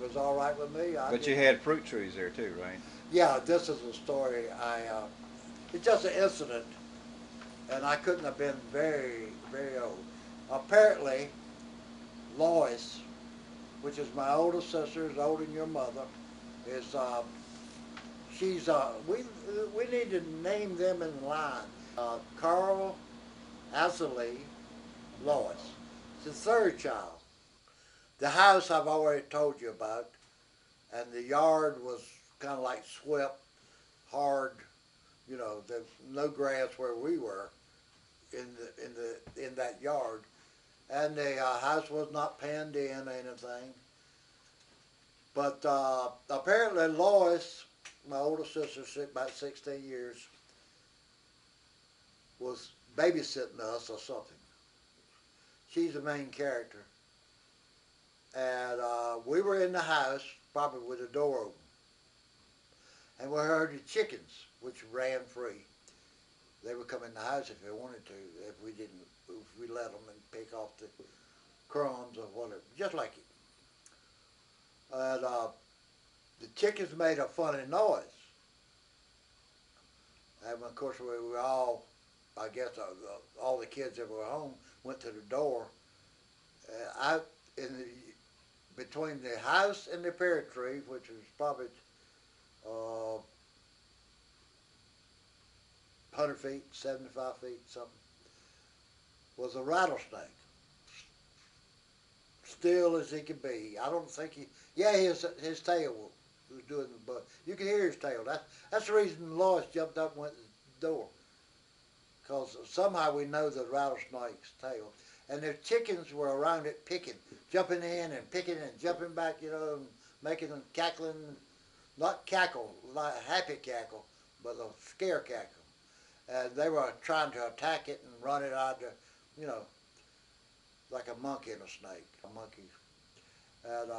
was all right with me. I But you didn't. had fruit trees there too, right? Yeah, this is a story. It's just an incident, and I couldn't have been very old. Apparently, Lois, which is my older sister, is older than your mother, is she's we need to name them in line. Carl, Azalee, Lois. It's the third child. The house I've already told you about, and the yard was kind of like swept, hard. You know, there's no grass where we were in that yard, and the house was not panned in or anything. But apparently Lois, my older sister, about 16 years, was babysitting us or something. She's the main character, and we were in the house probably with the door open, and we heard the chickens, which ran free. They would come in the house if they wanted to, if we didn't, if we let them and pick off the crumbs or whatever, just like it. And the chickens made a funny noise, and of course we were all, I guess, all the kids that were home went to the door. I in the between the house and the pear tree, which was probably 100 feet, 75 feet, something, was a rattlesnake, still as he could be. I don't think he. Yeah, his tail was doing the but. You can hear his tail. That's the reason Lois jumped up and went to the door, because somehow we know the rattlesnake's tail. And the chickens were around it picking, jumping in and picking and jumping back, you know, and making them cackling, not cackle, like happy cackle, but a scare cackle. And they were trying to attack it and run it out of, you know, like a monkey and a snake, a monkey. And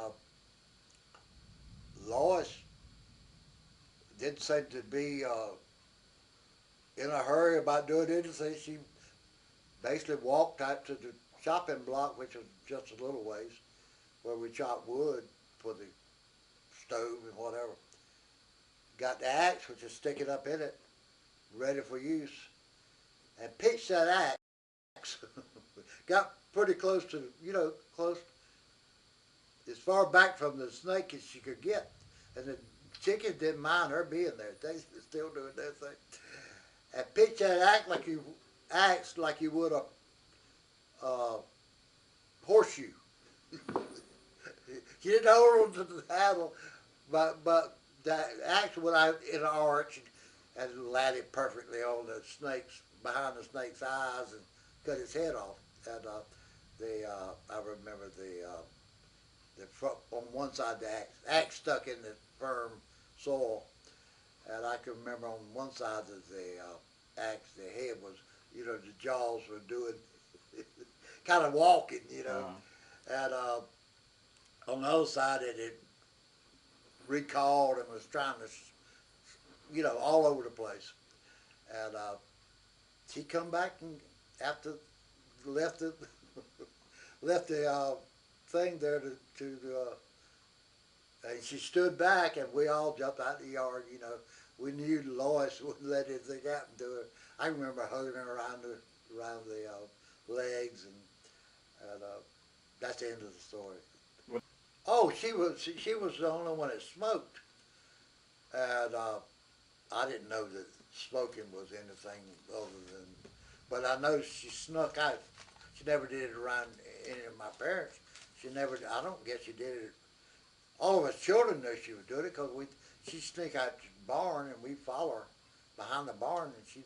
Lois didn't seem to be in a hurry about doing anything. She basically walked out to the chopping block, which was just a little ways, where we chopped wood for the stove and whatever. Got the axe, which is sticking up in it, ready for use, and pitched that axe. Got pretty close to, you know, close as far back from the snake as she could get, and the chickens didn't mind her being there. They were still doing their thing. And pitch that axe like you would a uh, horseshoe. She didn't hold on to the handle, but the axe went out in an arch and landed perfectly on the snake's behind the snake's eyes and cut his head off. And I remember the front, on one side the axe stuck in the firm soil, and I can remember on one side of the axe the head was, you know, the jaws were doing kind of walking, you know, Uh, and on the other side it had recalled and was trying to, you know, all over the place. And she come back and after left the left the thing there to and she stood back and we all jumped out the yard. You know, we knew Lois wouldn't let anything happen to her. I remember hugging her around the legs and that's the end of the story. Oh, she was the only one that smoked, and I didn't know that smoking was anything other than. But I know she snuck out. She never did it around any of my parents. She never. I don't guess she did it. All of us children knew she was doing it because she'd sneak out to the barn and we'd follow her behind the barn and she'd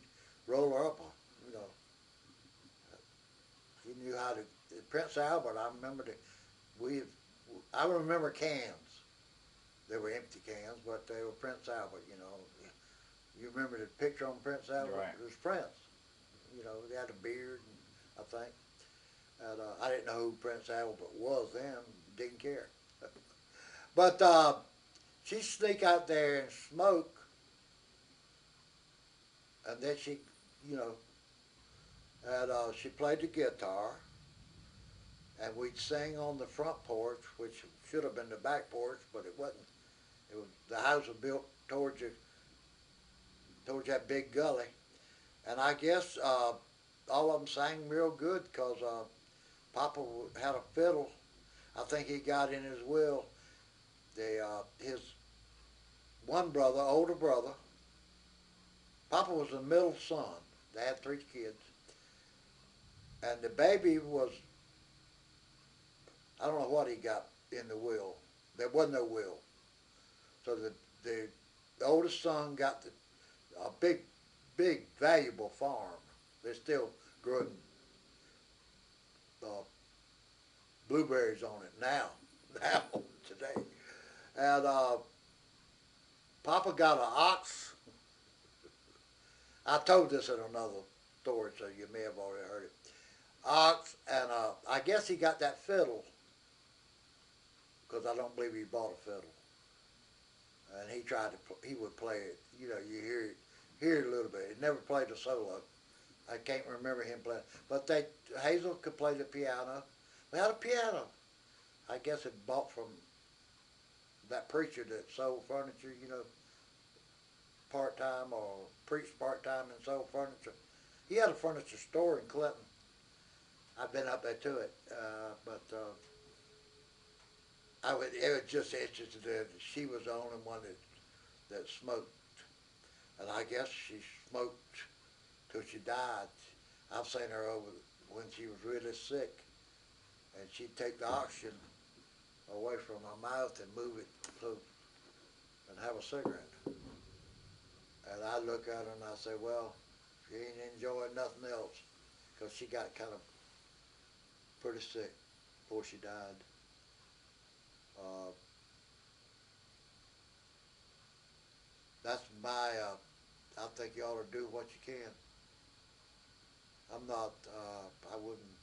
roll her up. You know, she knew how to. Prince Albert. I remember we. I remember cans. They were empty cans, but they were Prince Albert. You know, you remember the picture on Prince Albert? right. It was Prince. You know, he had a beard, I think. And I didn't know who Prince Albert was then. Didn't care. But she'd sneak out there and smoke, and then she, you know, and she played the guitar, and we'd sing on the front porch, which should have been the back porch, but it wasn't. It was the house was built towards that big gully, and I guess all of them sang real good because Papa had a fiddle. I think he got in his will. His one brother, older brother, Papa was the middle son. They had three kids, and the baby was, I don't know what he got in the will. There wasn't no will. So the oldest son got a big, valuable farm. They're still growing uh, blueberries on it now, now today. And Papa got an ox. I told this in another story, so you may have already heard it. Ox, and I guess he got that fiddle because I don't believe he bought a fiddle. And he would play it. You know, you hear it a little bit. He never played a solo. I can't remember him playing. But Hazel could play the piano. We had a piano. I guess it bought from that preacher that sold furniture, you know, part-time or preached part-time and sold furniture. He had a furniture store in Clinton. I've been up there to it, but it was just interesting that she was the only one that smoked. And I guess she smoked till she died. I've seen her over when she was really sick, and she'd take the oxygen away from her mouth and move it so and have a cigarette. And I look at her and I say, well, she ain't enjoying nothing else, because she got kind of pretty sick before she died. Uh, that's my. I think you ought to do what you can. I'm not. I wouldn't